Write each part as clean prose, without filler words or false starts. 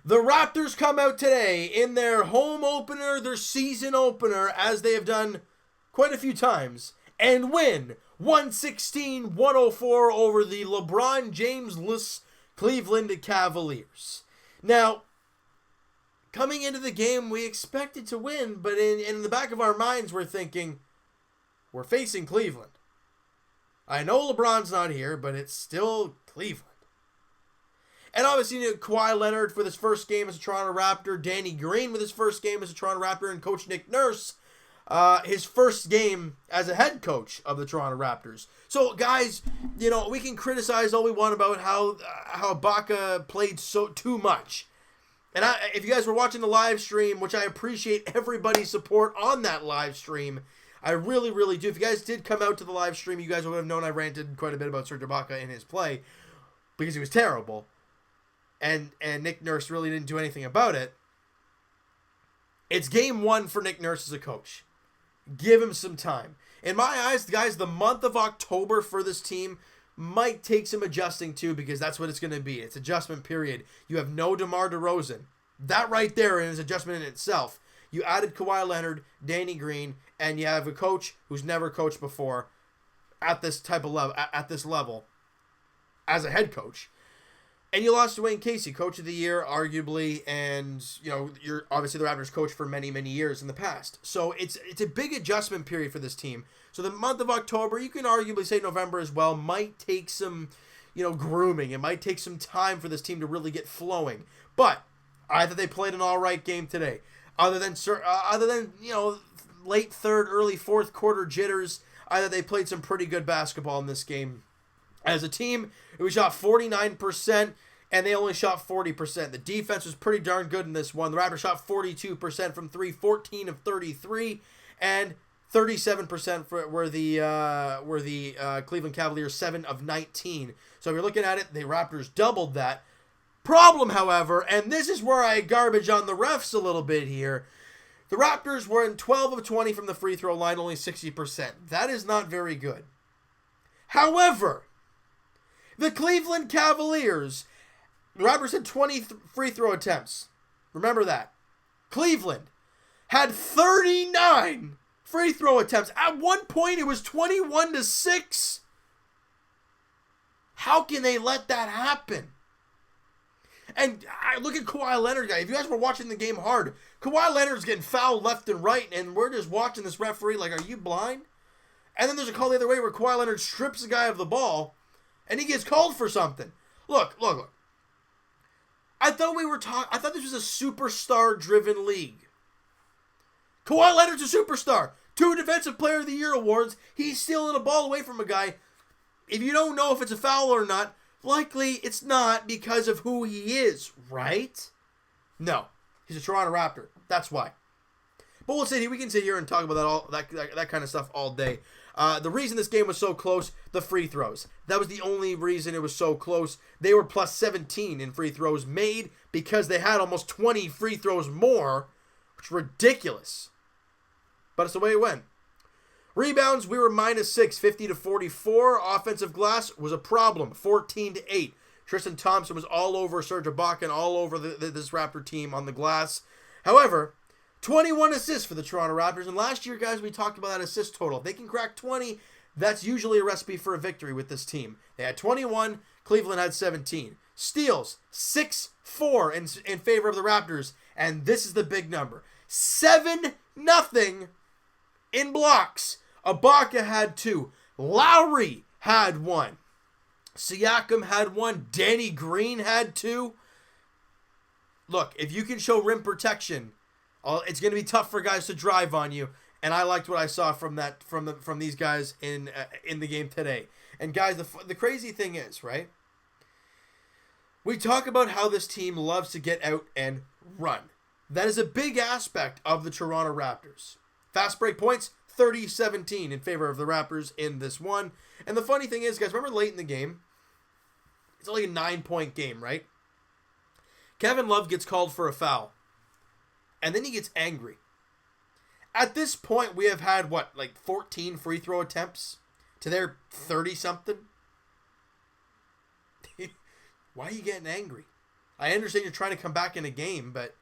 The Raptors come out today in their home opener, their season opener, as they have done quite a few times, and win 116-104 over the LeBron James-less Cleveland Cavaliers. Now, coming into the game, we expected to win, but in the back of our minds, we're thinking, we're facing Cleveland. I know LeBron's not here, but it's still Cleveland. And obviously, Kawhi Leonard for this first game as a Toronto Raptor, Danny Green with his first game as a Toronto Raptor, and Coach Nick Nurse, his first game as a head coach of the Toronto Raptors. So, guys, we can criticize all we want about how Ibaka played too much. And if you guys were watching the live stream, which I appreciate everybody's support on that live stream, I really, really do. If you guys did come out to the live stream, you guys would have known I ranted quite a bit about Serge Ibaka and his play because he was terrible. And Nick Nurse really didn't do anything about it. It's game one for Nick Nurse as a coach. Give him some time. In my eyes, guys, the month of October for this team might take some adjusting to, because that's what it's going to be. It's adjustment period. You have no DeMar DeRozan. That right there is adjustment in itself. You added Kawhi Leonard, Danny Green, and you have a coach who's never coached before at this type of level, at this level, as a head coach. And you lost Dwayne Casey, Coach of the Year, arguably, and you're obviously the Raptors coach for many, many years in the past. So it's a big adjustment period for this team. So the month of October, you can arguably say November as well, might take some, grooming. It might take some time for this team to really get flowing. But either they played an all right game today, other than late third, early fourth quarter jitters, either they played some pretty good basketball in this game. As a team, we shot 49%, and they only shot 40%. The defense was pretty darn good in this one. The Raptors shot 42% from 3, 14 of 33, and 37% were the Cleveland Cavaliers, 7 of 19. So if you're looking at it, the Raptors doubled that. Problem, however, and this is where I garbage on the refs a little bit here, the Raptors were in 12 of 20 from the free throw line, only 60%. That is not very good. However, the Cleveland Cavaliers, the Raptors had 20 free throw attempts. Remember that. Cleveland had 39 free throw attempts. At one point, it was 21-6. How can they let that happen? And I look at Kawhi Leonard, guys. If you guys were watching the game hard, Kawhi Leonard's getting fouled left and right, and we're just watching this referee like, are you blind? And then there's a call the other way where Kawhi Leonard strips the guy of the ball, and he gets called for something. Look. I thought this was a superstar-driven league. Kawhi Leonard's a superstar. 2 Defensive Player of the Year awards. He's stealing a ball away from a guy. If you don't know if it's a foul or not, likely it's not because of who he is, right? No. He's a Toronto Raptor. That's why. But we can sit here and talk about that kind of stuff all day. The reason this game was so close, the free throws. That was the only reason it was so close. They were plus 17 in free throws made because they had almost 20 free throws more, which is ridiculous. But it's the way it went. Rebounds, we were -6, 50-44. Offensive glass was a problem, 14-8. Tristan Thompson was all over Serge Ibaka and all over this Raptor team on the glass. However, 21 assists for the Toronto Raptors. And last year, guys, we talked about that assist total. If they can crack 20, that's usually a recipe for a victory with this team. They had 21. Cleveland had 17. Steals, 6-4 in favor of the Raptors. And this is the big number. 7-0 in blocks. Ibaka had 2. Lowry had 1. Siakam had 1. Danny Green had 2. Look, if you can show rim protection, it's going to be tough for guys to drive on you, and I liked what I saw from these guys in the game today. And guys, the crazy thing is, right? We talk about how this team loves to get out and run. That is a big aspect of the Toronto Raptors. Fast break points, 30-17 in favor of the Raptors in this one. And the funny thing is, guys, remember late in the game? It's only a 9-point game, right? Kevin Love gets called for a foul. And then he gets angry. At this point, we have had, 14 free throw attempts to their 30-something? Why are you getting angry? I understand you're trying to come back in a game, but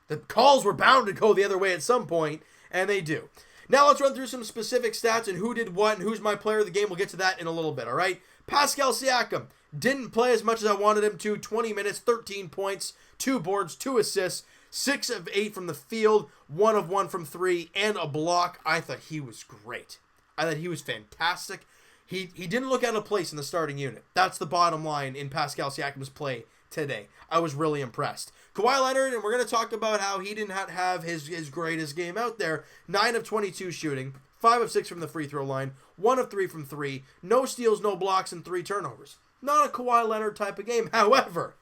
the calls were bound to go the other way at some point, and they do. Now let's run through some specific stats and who did what and who's my player of the game. We'll get to that in a little bit, all right? Pascal Siakam didn't play as much as I wanted him to. 20 minutes, 13 points, 2 boards, 2 assists, 6 of 8 from the field, 1 of 1 from 3, and a block. I thought he was great. I thought he was fantastic. He didn't look out of place in the starting unit. That's the bottom line in Pascal Siakam's play today. I was really impressed. Kawhi Leonard, and we're going to talk about how he did not have his greatest game out there. 9 of 22 shooting, 5 of 6 from the free throw line, 1 of 3 from 3, no steals, no blocks, and 3 turnovers. Not a Kawhi Leonard type of game. However,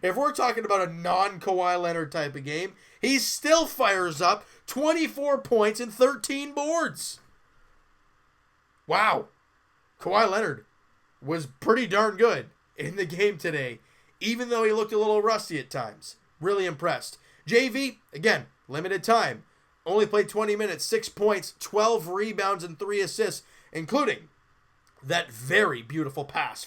if we're talking about a non-Kawhi Leonard type of game, he still fires up 24 points and 13 boards. Wow. Kawhi Leonard was pretty darn good in the game today, even though he looked a little rusty at times. Really impressed. JV, again, limited time. Only played 20 minutes, 6 points, 12 rebounds, and 3 assists, including that very beautiful pass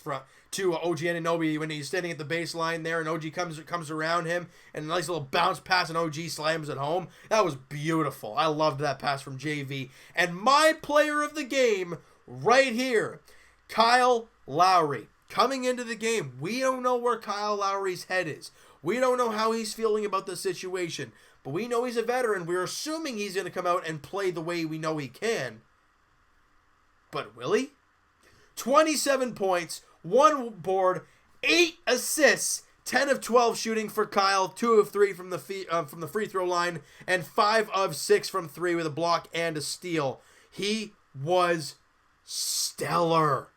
to OG Anunoby when he's standing at the baseline there, and OG comes around him, and a nice little bounce pass, and OG slams it home. That was beautiful. I loved that pass from JV. And my player of the game right here, Kyle Lowry. Coming into the game, we don't know where Kyle Lowry's head is. We don't know how he's feeling about the situation. But we know he's a veteran. We're assuming he's going to come out and play the way we know he can. But will he? 27 points, 1 board, 8 assists, 10 of 12 shooting for Kyle, 2 of 3 from the free throw line, and 5 of 6 from 3 with a block and a steal. He was stellar.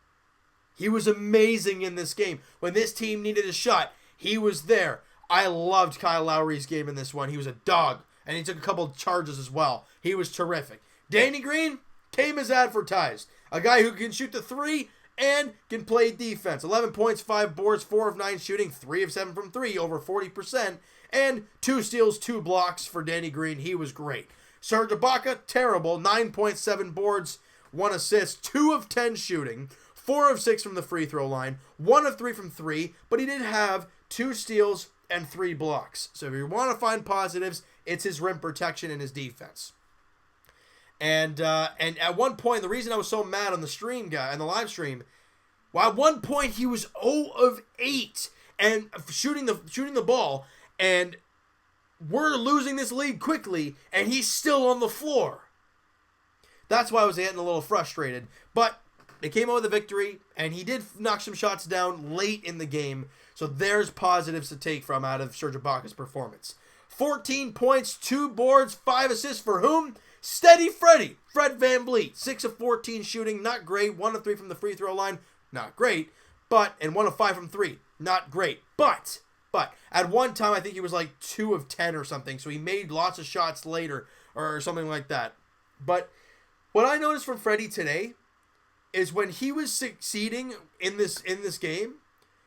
He was amazing in this game. When this team needed a shot, he was there. I loved Kyle Lowry's game in this one. He was a dog, and he took a couple of charges as well. He was terrific. Danny Green came as advertised. A guy who can shoot the 3 and can play defense. 11 points, 5 boards, 4 of 9 shooting, 3 of 7 from 3, over 40%, and 2 steals, 2 blocks for Danny Green. He was great. Serge Ibaka, terrible. 9.7 boards, 1 assist, 2 of 10 shooting, 4 of 6 from the free throw line, 1 of 3 from 3, but he did have 2 steals and 3 blocks. So if you want to find positives, it's his rim protection and his defense. And at one point, the reason I was so mad on the stream guy and the live stream, well, at one point he was 0 of 8 and shooting the ball, and we're losing this lead quickly, and he's still on the floor. That's why I was getting a little frustrated. But they came out with a victory, and he did knock some shots down late in the game. So there's positives to take from out of Serge Ibaka's performance. 14 points, 2 boards, 5 assists for whom? Steady Freddy, Fred VanVleet. 6 of 14 shooting, not great. 1 of 3 from the free throw line, not great. And 1 of 5 from 3, not great. But at one time, I think he was like 2 of 10 or something. So he made lots of shots later or something like that. But what I noticed from Freddie today is when he was succeeding in this game,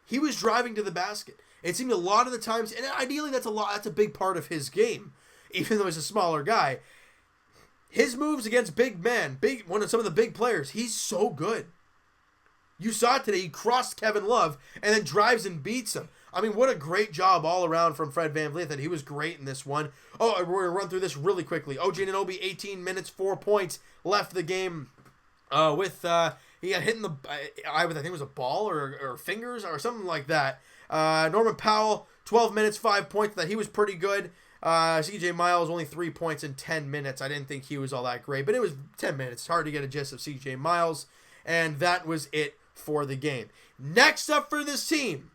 he was driving to the basket. It seemed a lot of the times, and ideally that's a big part of his game, even though he's a smaller guy. His moves against big men, some of the big players, he's so good. You saw it today. He crossed Kevin Love and then drives and beats him. I mean, what a great job all around from Fred VanVleet. That he was great in this one. Oh, we're going to run through this really quickly. OG Anunoby, 18 minutes, 4 points, left the game he got hit in the, I think it was a ball or fingers or something like that. Norman Powell, 12 minutes, 5 points. That he was pretty good. CJ Miles, only 3 points in 10 minutes. I didn't think he was all that great, but it was 10 minutes. It's hard to get a gist of CJ Miles. And that was it for the game. Next up for this team.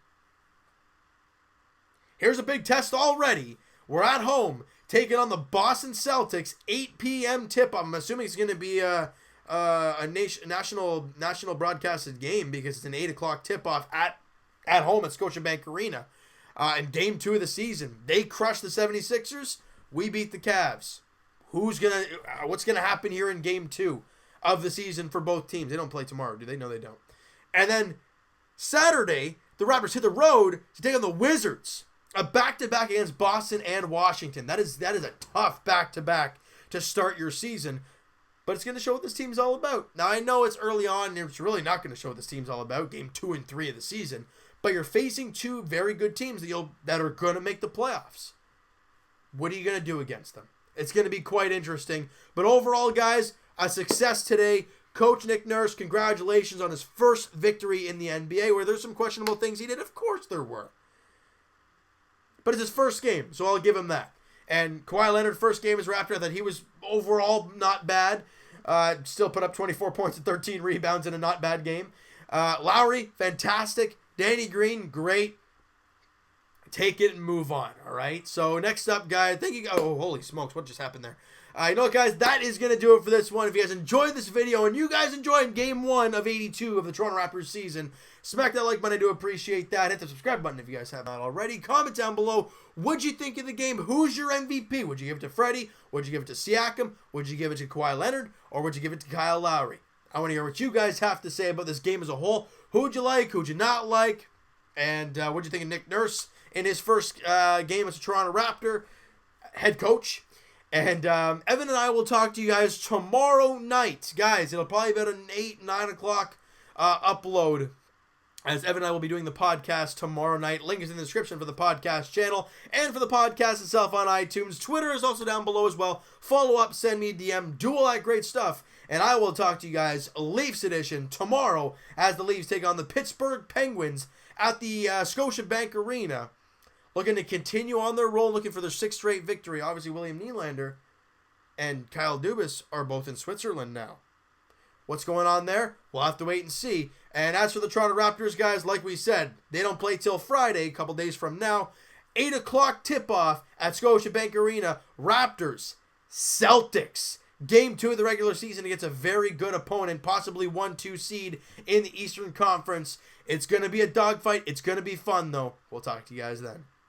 Here's a big test already. We're at home, taking on the Boston Celtics. 8 p.m. tip. I'm assuming it's going to be a national broadcasted game because it's an 8 o'clock tip-off at home at Scotiabank Arena. In Game 2 of the season, they crushed the 76ers. We beat the Cavs. What's gonna happen here in Game 2 of the season for both teams? They don't play tomorrow, do they? No, they don't. And then Saturday, the Raptors hit the road to take on the Wizards. A back-to-back against Boston and Washington. That is a tough back-to-back to start your season. But it's going to show what this team's all about. Now, I know it's early on, and it's really not going to show what this team's all about, Game 2 and 3 of the season. but you're facing two very good teams that are going to make the playoffs. What are you going to do against them? It's going to be quite interesting. But overall, guys, a success today. Coach Nick Nurse, congratulations on his first victory in the NBA. Where there's some questionable things he did? Of course there were. But it's his first game, so I'll give him that. And Kawhi Leonard, first game as Raptor, I thought he was overall not bad. Still put up 24 points and 13 rebounds in a not bad game. Lowry, fantastic. Danny Green, great. Take it and move on, all right? So next up, guys, thank you. Oh, holy smokes, what just happened there? You know what, guys, that is going to do it for this one. If you guys enjoyed this video and you guys enjoyed Game 1 of 82 of the Toronto Raptors season, smack that like button. I do appreciate that. Hit the subscribe button if you guys have not already. Comment down below. What'd you think of the game? Who's your MVP? Would you give it to Freddie? Would you give it to Siakam? Would you give it to Kawhi Leonard? Or would you give it to Kyle Lowry? I want to hear what you guys have to say about this game as a whole. Who'd you like? Who'd you not like? And what'd you think of Nick Nurse in his first game as a Toronto Raptor head coach? And Evan and I will talk to you guys tomorrow night. Guys, it'll probably be about an 8, 9 o'clock upload, as Evan and I will be doing the podcast tomorrow night. Link is in the description for the podcast channel and for the podcast itself on iTunes. Twitter is also down below as well. Follow up, send me a DM, do all that great stuff. And I will talk to you guys Leafs edition tomorrow as the Leafs take on the Pittsburgh Penguins at the Scotiabank Arena. Looking to continue on their roll, looking for their 6th straight victory. Obviously, William Nylander and Kyle Dubas are both in Switzerland now. What's going on there? We'll have to wait and see. And as for the Toronto Raptors, guys, like we said, they don't play till Friday, a couple days from now. 8 o'clock tip-off at Scotiabank Arena. Raptors, Celtics. Game 2 of the regular season against a very good opponent, possibly 1-2 seed in the Eastern Conference. It's going to be a dogfight. It's going to be fun, though. We'll talk to you guys then.